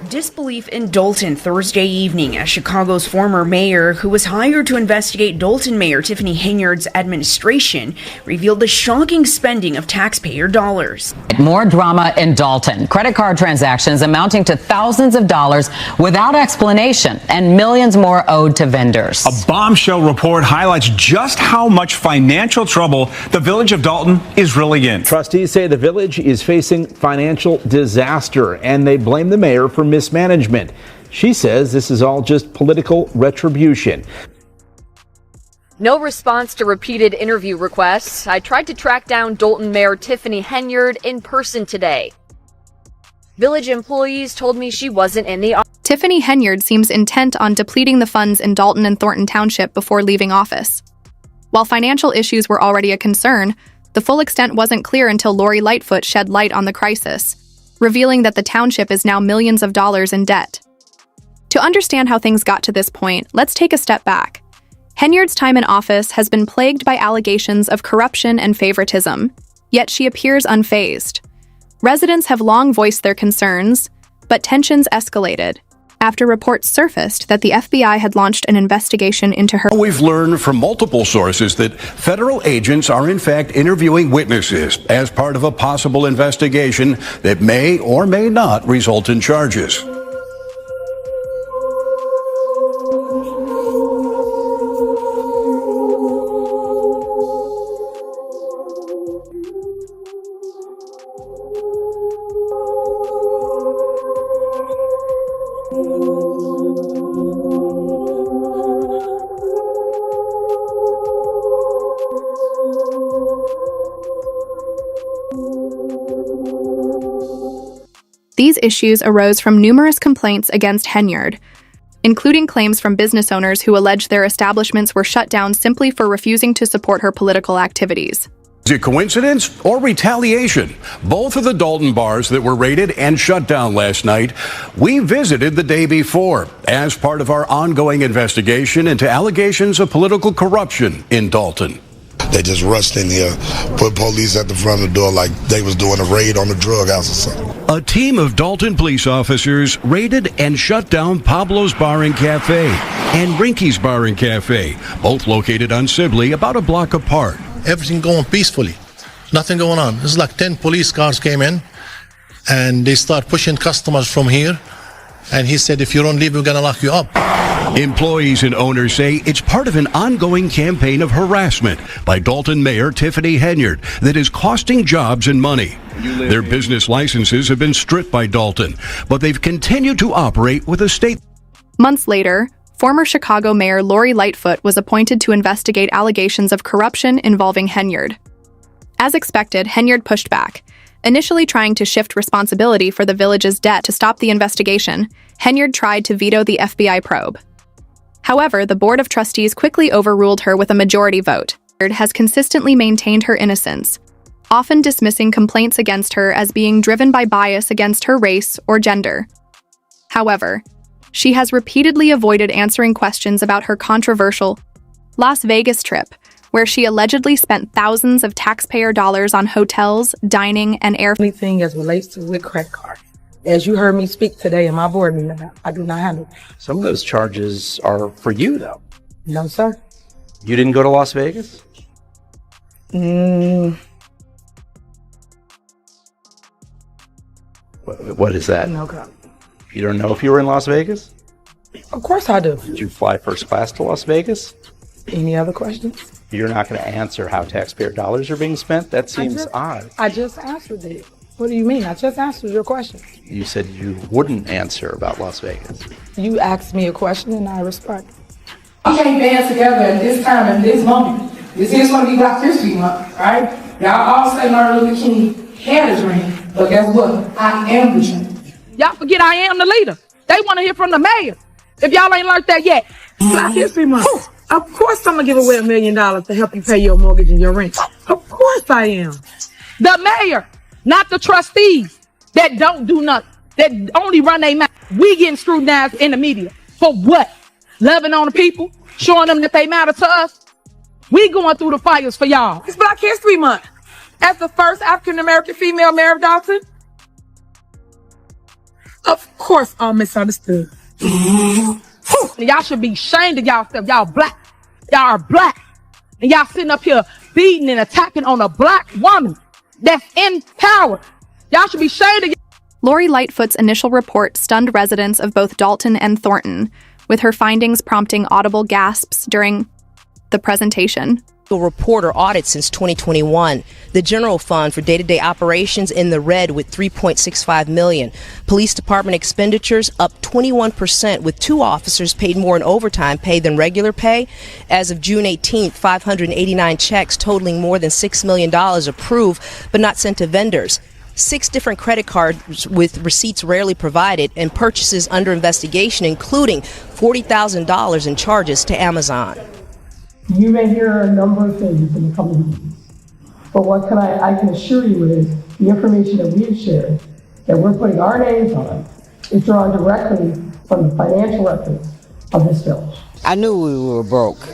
of disbelief in Dalton Thursday evening as Chicago's former mayor, who was hired to investigate Dalton Mayor Tiffany Henyard's administration, revealed the shocking spending of taxpayer dollars. More drama in Dalton. Credit card transactions amounting to thousands of dollars without explanation and millions more owed to vendors. A bombshell report highlights just how much financial trouble the village of Dalton is really in. Trustees say the village is facing financial disaster and they blame the mayor for mismanagement. She says this is all just political retribution. No response to repeated interview requests. I tried to track down Dalton Mayor Tiffany Henyard in person today. Village employees told me she wasn't in the office. Tiffany Henyard seems intent on depleting the funds in Dalton and Thornton Township before leaving office. While financial issues were already a concern, the full extent wasn't clear until Lori Lightfoot shed light on the crisis, revealing that the township is now millions of dollars in debt. To understand how things got to this point, let's take a step back. Henyard's time in office has been plagued by allegations of corruption and favoritism, yet she appears unfazed. Residents have long voiced their concerns, but tensions escalated after reports surfaced that the FBI had launched an investigation into her. We've learned from multiple sources that federal agents are in fact interviewing witnesses as part of a possible investigation that may or may not result in charges. These issues arose from numerous complaints against Henyard, including claims from business owners who alleged their establishments were shut down simply for refusing to support her political activities. Is it coincidence or retaliation? Both of the Dalton bars that were raided and shut down last night, we visited the day before as part of our ongoing investigation into allegations of political corruption in Dalton. They just rushed in here, put police at the front of the door like they was doing a raid on the drug house or something. A team of Dalton police officers raided and shut down Pablo's Bar and Cafe and Rinky's Bar and Cafe, both located on Sibley, about a block apart. Everything going peacefully, nothing going on. It's like 10 police cars came in and they start pushing customers from here. And he said, if you don't leave, we're going to lock you up. Employees and owners say it's part of an ongoing campaign of harassment by Dalton Mayor Tiffany Henyard that is costing jobs and money. Their business licenses have been stripped by Dalton, but they've continued to operate with a state. Months later, former Chicago Mayor Lori Lightfoot was appointed to investigate allegations of corruption involving Henyard. As expected, Henyard pushed back. Initially trying to shift responsibility for the village's debt to stop the investigation, Henyard tried to veto the FBI probe. However, the Board of Trustees quickly overruled her with a majority vote. Henyard has consistently maintained her innocence, often dismissing complaints against her as being driven by bias against her race or gender. However, she has repeatedly avoided answering questions about her controversial Las Vegas trip, where she allegedly spent thousands of taxpayer dollars on hotels, dining, and air. Anything as relates to with credit card. As you heard me speak today in my board meeting, I do not handle. Some of those charges are for you, though. No, sir. You didn't go to Las Vegas? What is that? No comment. You don't know if you were in Las Vegas? Of course I do. Did you fly first class to Las Vegas? Any other questions? You're not going to answer how taxpayer dollars are being spent? That seems odd. I just answered it. What do you mean? I just answered your question. You said you wouldn't answer about Las Vegas. You asked me a question and I responded. We can't band together at this time and this moment. This is going to be Black History Month, right? Y'all all say Martin Luther King had a dream, but guess what? I am the dream. Y'all forget I am the leader. They want to hear from the mayor. If y'all ain't learned that yet. Black History Month. Of course I'm going to give away $1 million to help you pay your mortgage and your rent. Of course I am. The mayor, not the trustees that don't do nothing, that only run their mouth. We getting scrutinized in the media. For what? Loving on the people? Showing them that they matter to us? We going through the fires for y'all. It's Black History Month. As the first African-American female mayor of Dalton, Of course I'm misunderstood. Y'all should be ashamed of y'allself. Y'all black. Y'all are black. And y'all sitting up here beating and attacking on a black woman that's in power. Y'all should be ashamed of Lori Lightfoot's initial report stunned residents of both Dalton and Thornton, with her findings prompting audible gasps during the presentation. Report or audit since 2021. The general fund for day-to-day operations in the red with $3.65 million. Police department expenditures up 21%, with 2 officers paid more in overtime pay than regular pay. As of June 18th, 589 checks totaling more than $6 million approved but not sent to vendors. 6 different credit cards with receipts rarely provided, and purchases under investigation, including $40,000 in charges to Amazon. You may hear a number of things in the coming weeks, but what I can assure you is the information that we've shared, that we're putting our names on, is drawn directly from the financial records of this village. I knew we were broke,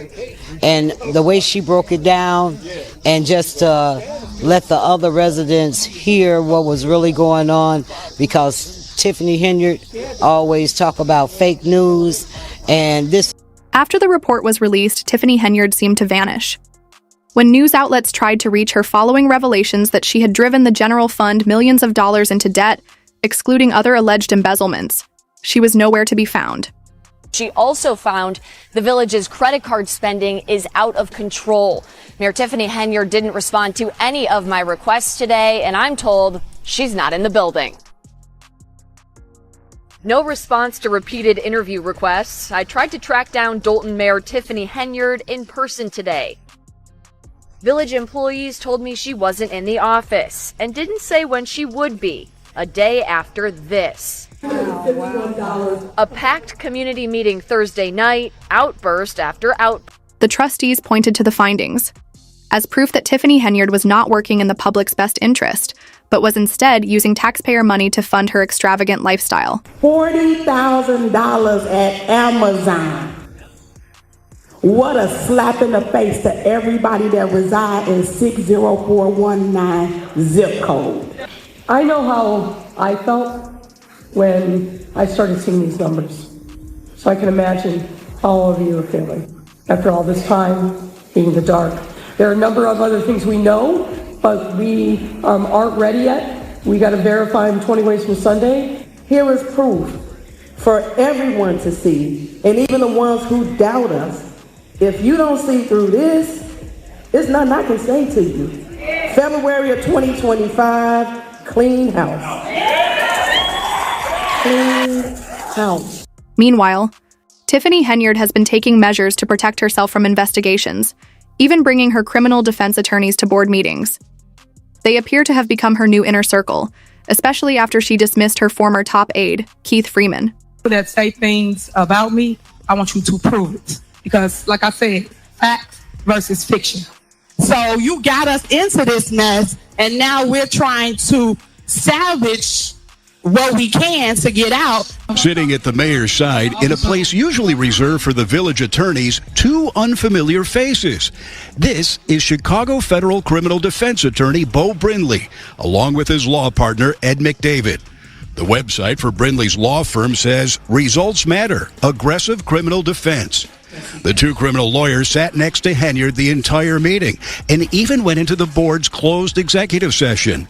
and the way she broke it down, and just let the other residents hear what was really going on, because Tiffany Henyard always talk about fake news, and this. After the report was released, Tiffany Henyard seemed to vanish. When news outlets tried to reach her following revelations that she had driven the general fund millions of dollars into debt, excluding other alleged embezzlements, she was nowhere to be found. She also found the village's credit card spending is out of control. Mayor Tiffany Henyard didn't respond to any of my requests today, and I'm told she's not in the building. No response to repeated interview requests. I tried to track down Dalton Mayor Tiffany Henyard in person today. Village employees told me she wasn't in the office and didn't say when she would be, a day after this. A packed community meeting Thursday night, outburst after outburst. The trustees pointed to the findings as proof that Tiffany Henyard was not working in the public's best interest, but was instead using taxpayer money to fund her extravagant lifestyle. $40,000 at Amazon. What a slap in the face to everybody that reside in 60419 zip code. I know how I felt when I started seeing these numbers. So I can imagine how all of you are feeling after all this time being in the dark. There are a number of other things we know, but we aren't ready yet. We got to verify them 20 ways from Sunday. Here is proof for everyone to see, and even the ones who doubt us. If you don't see through this, there's nothing I can say to you. February of 2025, clean house. Clean house. Meanwhile, Tiffany Henyard has been taking measures to protect herself from investigations, even bringing her criminal defense attorneys to board meetings. They appear to have become her new inner circle, especially after she dismissed her former top aide, Keith Freeman. That say things about me, I want you to prove it. Because, like I said, fact versus fiction. So you got us into this mess, and now we're trying to salvage what we can to get out. Sitting at the mayor's side in a place usually reserved for the village attorneys, 2 unfamiliar faces. This is Chicago Federal Criminal Defense Attorney Beau Brindley, along with his law partner Ed McDavid. The website for Brindley's law firm says results matter, aggressive criminal defense. The 2 criminal lawyers sat next to Henyard the entire meeting and even went into the board's closed executive session.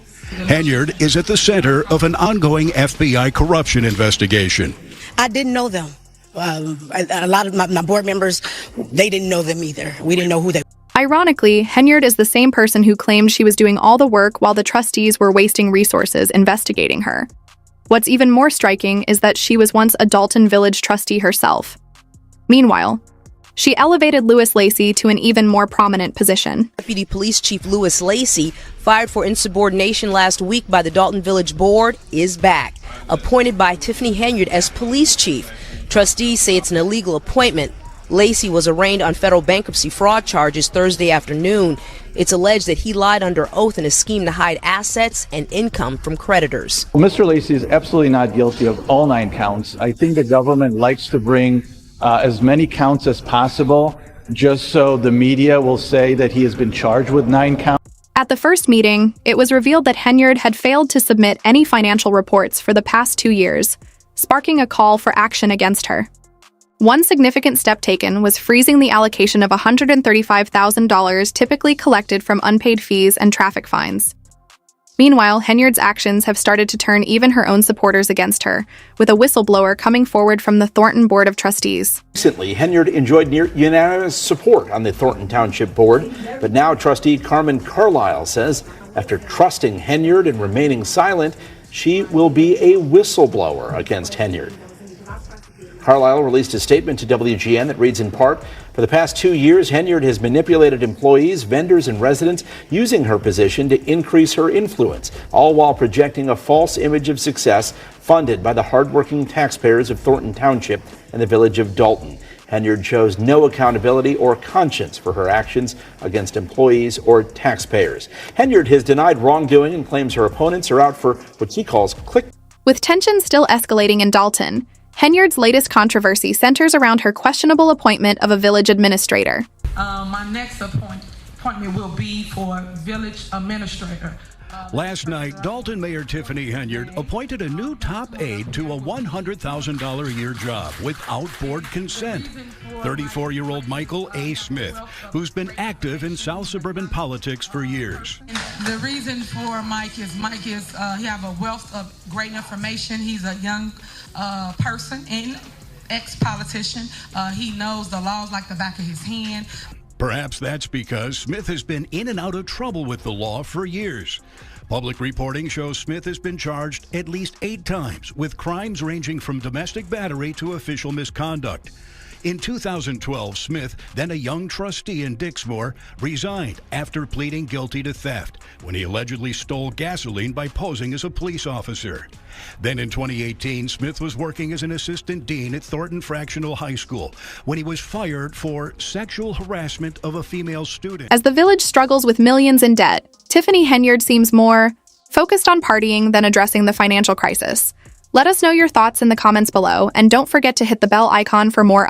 Henyard is at the center of an ongoing FBI corruption investigation. I didn't know them. A lot of my board members, they didn't know them either. We didn't know who they were. Ironically, Henyard is the same person who claimed she was doing all the work while the trustees were wasting resources investigating her. What's even more striking is that she was once a Dalton Village trustee herself. Meanwhile, she elevated Lewis Lacey to an even more prominent position. Deputy Police Chief Lewis Lacey, fired for insubordination last week by the Dalton Village Board, is back, appointed by Tiffany Henyard as police chief. Trustees say it's an illegal appointment. Lacey was arraigned on federal bankruptcy fraud charges Thursday afternoon. It's alleged that he lied under oath in a scheme to hide assets and income from creditors. Well, Mr. Lacey is absolutely not guilty of all 9 counts. I think the government likes to bring as many counts as possible, just so the media will say that he has been charged with 9 counts. At the first meeting, it was revealed that Henyard had failed to submit any financial reports for the past 2 years, sparking a call for action against her. One significant step taken was freezing the allocation of $135,000 typically collected from unpaid fees and traffic fines. Meanwhile, Henyard's actions have started to turn even her own supporters against her, with a whistleblower coming forward from the Thornton Board of Trustees. Recently, Henyard enjoyed near unanimous support on the Thornton Township Board, but now trustee Carmen Carlisle says after trusting Henyard and remaining silent, she will be a whistleblower against Henyard. Carlisle released a statement to WGN that reads in part, "For the past 2 years, Henyard has manipulated employees, vendors, and residents using her position to increase her influence, all while projecting a false image of success funded by the hardworking taxpayers of Thornton Township and the village of Dalton. Henyard shows no accountability or conscience for her actions against employees or taxpayers." Henyard has denied wrongdoing and claims her opponents are out for what she calls click. With tensions still escalating in Dalton, Henyard's latest controversy centers around her questionable appointment of a village administrator. My next appointment will be for village administrator. Last night, Dalton Mayor Tiffany Henyard appointed a new top aide to a $100,000 a year job without board consent. 34-year-old Michael A. Smith, who's been active in South suburban politics for years. The reason for Mike is he have a wealth of great information. He's a young person and ex-politician. He knows the laws like the back of his hand. Perhaps that's because Smith has been in and out of trouble with the law for years. Public reporting shows Smith has been charged at least 8 times with crimes ranging from domestic battery to official misconduct. In 2012, Smith, then a young trustee in Dixmoor, resigned after pleading guilty to theft when he allegedly stole gasoline by posing as a police officer. Then in 2018, Smith was working as an assistant dean at Thornton Fractional High School when he was fired for sexual harassment of a female student. As the village struggles with millions in debt, Tiffany Henyard seems more focused on partying than addressing the financial crisis. Let us know your thoughts in the comments below, and don't forget to hit the bell icon for more